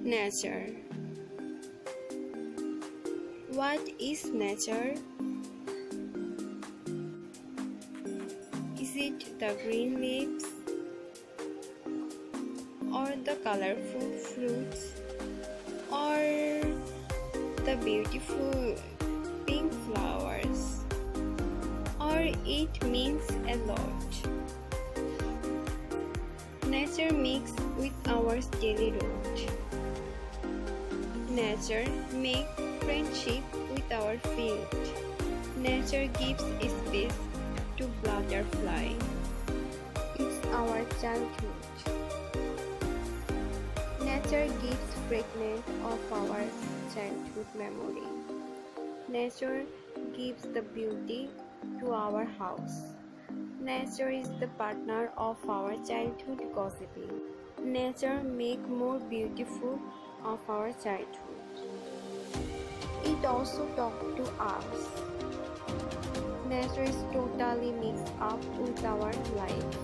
Nature. What is nature? Is it the green leaves or the colorful fruits or the beautiful pink flowers, or it means a lot? Nature mixes with our daily route. Nature makes friendship with our field. Nature gives space to butterfly. It's our childhood. Nature gives fragment of our childhood memory. Nature gives the beauty to our house. Nature is the partner of our childhood gossiping. Nature makes more beautiful of our childhood. It also talks to us. Nature is totally mixed up with our life.